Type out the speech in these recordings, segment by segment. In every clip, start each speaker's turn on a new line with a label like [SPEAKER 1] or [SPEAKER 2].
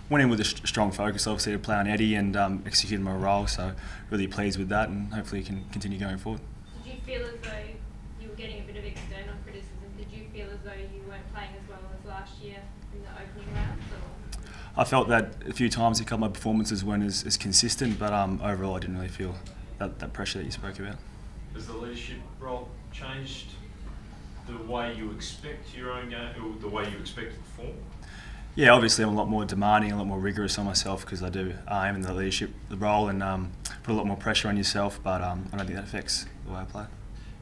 [SPEAKER 1] went in with a strong focus, obviously, to play on Eddie and executed my role. So really pleased with that, and hopefully can continue going forward.
[SPEAKER 2] Did you feel as though you were getting a bit of external criticism? Did you feel as though you weren't playing as well as last year in the opening rounds? Or?
[SPEAKER 1] I felt that a few times. A couple of my performances weren't as consistent, but overall I didn't really feel that pressure that you spoke about.
[SPEAKER 3] Has the leadership role changed the way you expect your own game, or the way you expect to perform?
[SPEAKER 1] Yeah, obviously I'm a lot more demanding, a lot more rigorous on myself because I am in the leadership role and put a lot more pressure on yourself, but I don't think that affects the way I play.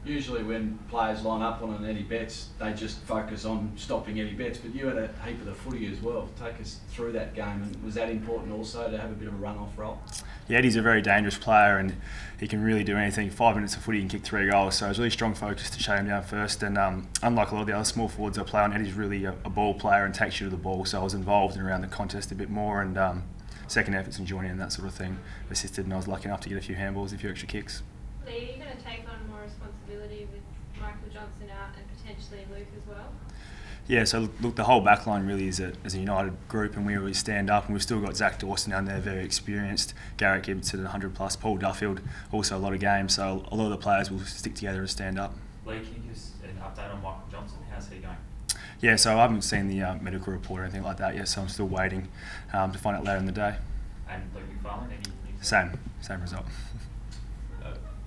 [SPEAKER 4] Usually when players line up on an Eddie Betts, they just focus on stopping Eddie Betts, but you had a heap of the footy as well. Take us through that game, and was that important also to have a bit of a run-off role?
[SPEAKER 1] Yeah, Eddie's a very dangerous player and he can really do anything. 5 minutes of footy and kick 3 goals, so it was really strong focus to shut him down first. And unlike a lot of the other small forwards I play on, Eddie's really a ball player and takes you to the ball, so I was involved in around the contest a bit more, and second efforts and joining and that sort of thing assisted, and I was lucky enough to get a few handballs, a few extra kicks.
[SPEAKER 2] Lee, are you going to take on more responsibility with Michael Johnson out and potentially Luke as well?
[SPEAKER 1] Yeah, so look, the whole back line really is a united group, and we always stand up, and we've still got Zach Dawson down there, very experienced, Garrett Gibson 100 plus, Paul Duffield, also a lot of games, so a lot of the players will stick together and stand up.
[SPEAKER 5] Lee, can you give us an update on Michael Johnson? How's he going?
[SPEAKER 1] Yeah, so I haven't seen the medical report or anything like that yet, so I'm still waiting to find out later in the day.
[SPEAKER 5] And Luke McFarlane, any
[SPEAKER 1] Same result.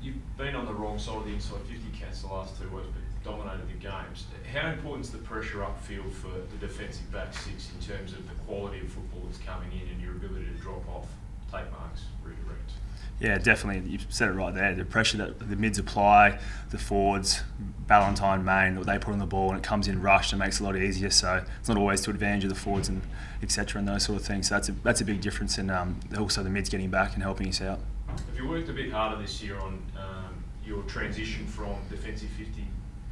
[SPEAKER 3] You've been on the wrong side of the inside 50 counts the last 2 weeks, but dominated the games. How important is the pressure upfield for the defensive back six in terms of the quality of football that's coming in and your ability to drop off, take marks, redirect?
[SPEAKER 1] Yeah, definitely. You've said it right there. The pressure that the mids apply, the forwards, Ballantyne, Main, what they put on the ball, and it comes in rushed and makes it a lot easier. So it's not always to advantage of the forwards and etc. and those sort of things. So that's a big difference, and also the mids getting back and helping us out.
[SPEAKER 3] Have you worked a bit harder this year on your transition from defensive 50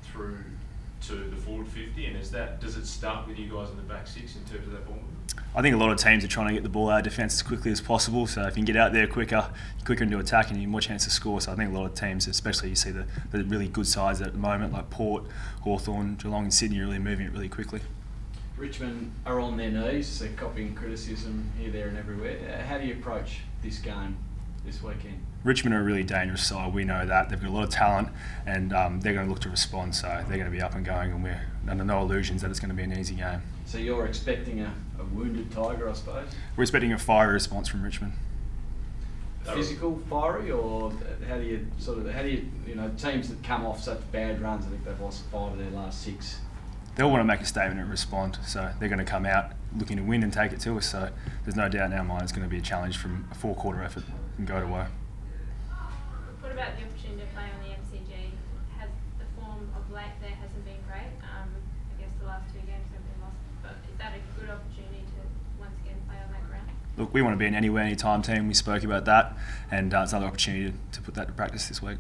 [SPEAKER 3] through to the forward 50, and does it start with you guys in the back six in terms of that ball movement?
[SPEAKER 1] I think a lot of teams are trying to get the ball out of defence as quickly as possible, so if you can get out there quicker into attack, and you have more chance to score. So I think a lot of teams, especially you see the really good sides at the moment, like Port, Hawthorn, Geelong and Sydney, are really moving it really quickly.
[SPEAKER 4] Richmond are on their knees, they're copying criticism here, there and everywhere. How do you approach this game this weekend?
[SPEAKER 1] Richmond are a really dangerous side, we know that. They've got a lot of talent, and they're going to look to respond, so they're going to be up and going, and we're under no illusions that it's going to be an easy game.
[SPEAKER 4] So you're expecting a wounded Tiger, I suppose?
[SPEAKER 1] We're expecting a fiery response from Richmond.
[SPEAKER 4] Physical, fiery, or how do you teams that come off such bad runs, I think they've lost 5 of their last 6.
[SPEAKER 1] They'll want to make a statement and respond, so they're going to come out looking to win and take it to us, so there's no doubt in our mind it's going to be a challenge from a 4-quarter effort and go to work.
[SPEAKER 2] What about the opportunity to play on the MCG? Has the form of late there hasn't been great? I guess the last 2 games have been lost, but is that a good opportunity to once again play on that ground?
[SPEAKER 1] Look, we want to be an anywhere, anytime team. We spoke about that, and it's another opportunity to put that to practice this week.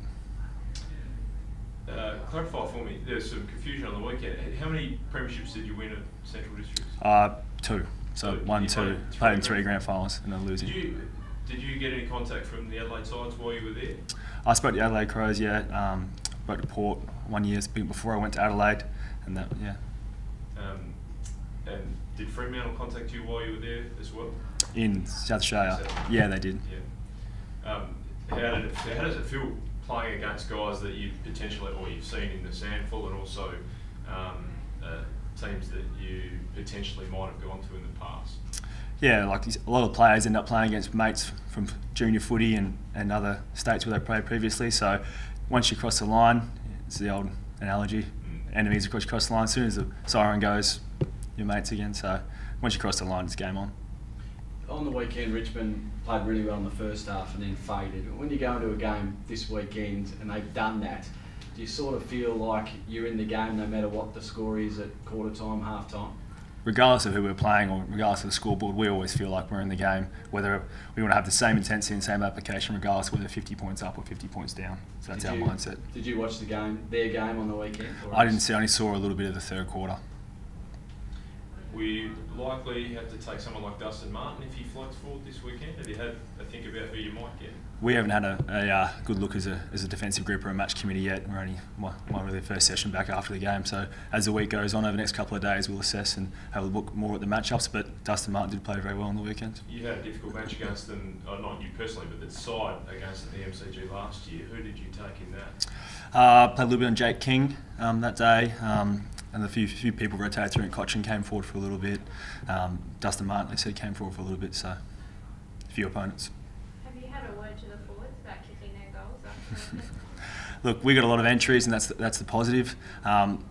[SPEAKER 3] Clarify for me, there's some confusion on the weekend. How many premierships did you win at Central Districts?
[SPEAKER 1] 2. So 1, 2. Played in 3 grand finals and then losing.
[SPEAKER 3] Did you get any contact from the Adelaide sides while you were there?
[SPEAKER 1] I spoke to Adelaide Crows, yeah. Spoke to Port 1 year before I went to Adelaide, and that, yeah.
[SPEAKER 3] And did Fremantle contact you while you were there as well?
[SPEAKER 1] In South Australia? Yeah, they did.
[SPEAKER 3] Yeah. How does it feel playing against guys that you potentially, or you've seen in the SANFL, and also teams that you potentially might have gone to in the past?
[SPEAKER 1] Yeah, like a lot of players end up playing against mates from junior footy and other states where they played previously. So once you cross the line, it's the old analogy, enemies across the line. As soon as the siren goes, your mates again. So once you cross the line, it's game on.
[SPEAKER 4] On the weekend, Richmond played really well in the first half and then faded. When you go into a game this weekend and they've done that, do you sort of feel like you're in the game no matter what the score is at quarter time, half time?
[SPEAKER 1] Regardless of who we're playing or regardless of the scoreboard, we always feel like we're in the game, whether we want to have the same intensity and same application regardless of whether 50 points up or 50 points down. So that's our mindset.
[SPEAKER 4] Did you watch their game on the weekend?
[SPEAKER 1] I didn't see, I only saw a little bit of the third quarter.
[SPEAKER 3] we likely have to take someone like Dustin Martin if he floats forward this weekend. Have you had a think about who you might get?
[SPEAKER 1] We haven't had a good look as a defensive group or a match committee yet. We're only my really first session back after the game. So as the week goes on, over the next couple of days, we'll assess and have a look more at the matchups. But Dustin Martin did play very well on the weekend.
[SPEAKER 3] You had a difficult match against them, not you personally, but the side against the MCG last year. Who did you take in that?
[SPEAKER 1] Played a little bit on Jake King that day. And a few people rotated through, and Cochin came forward for a little bit. Dustin Martin, they said, came forward for a little bit, so a few opponents.
[SPEAKER 2] Have you had a word to the forwards about kicking their goals after?
[SPEAKER 1] Look, we got a lot of entries, and that's the positive.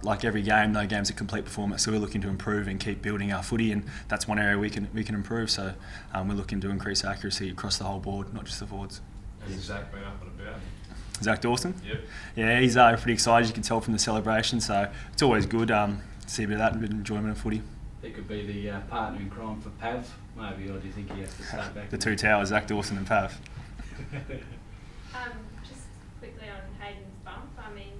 [SPEAKER 1] Like every game, no game's a complete performance, so we're looking to improve and keep building our footy, and that's one area we can improve. So we're looking to increase accuracy across the whole board, not just the forwards.
[SPEAKER 3] Has Zach been up and about?
[SPEAKER 1] Zach Dawson?
[SPEAKER 3] Yep.
[SPEAKER 1] Yeah, he's pretty excited, you can tell from the celebration, so it's always good to see a bit of that, a bit of enjoyment of footy.
[SPEAKER 4] He could be the partner in crime for Pav, maybe, or do you think he has to stay back?
[SPEAKER 1] The two towers, Zach Dawson and Pav.
[SPEAKER 2] Just quickly on Hayden's bump, I mean,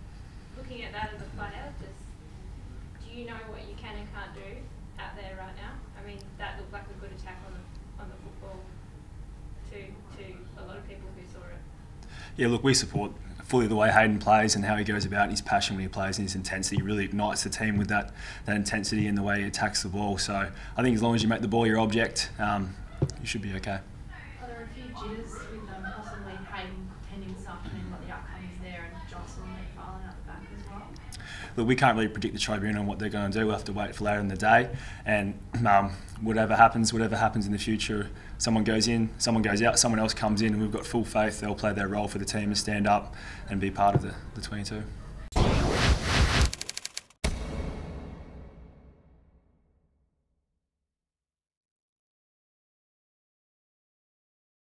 [SPEAKER 2] looking at that as a player, do you know what you can and can't do out there right now? I mean, that looked like a good attack on the football to a lot of people who saw it.
[SPEAKER 1] Yeah, look, we support fully the way Hayden plays and how he goes about, his passion when he plays and his intensity. He really ignites the team with that intensity and the way he attacks the ball. So I think as long as you make the ball your object, you should be okay.
[SPEAKER 6] Are there a few jitters with possibly Hayden pending this afternoon, what the outcome is there, and Johnson filing out the back as well?
[SPEAKER 1] Look, we can't really predict the tribunal and what they're going to do. We'll have to wait for later in the day. And whatever happens in the future, someone goes in, someone goes out, someone else comes in, and we've got full faith they'll play their role for the team and stand up and be part of the 22.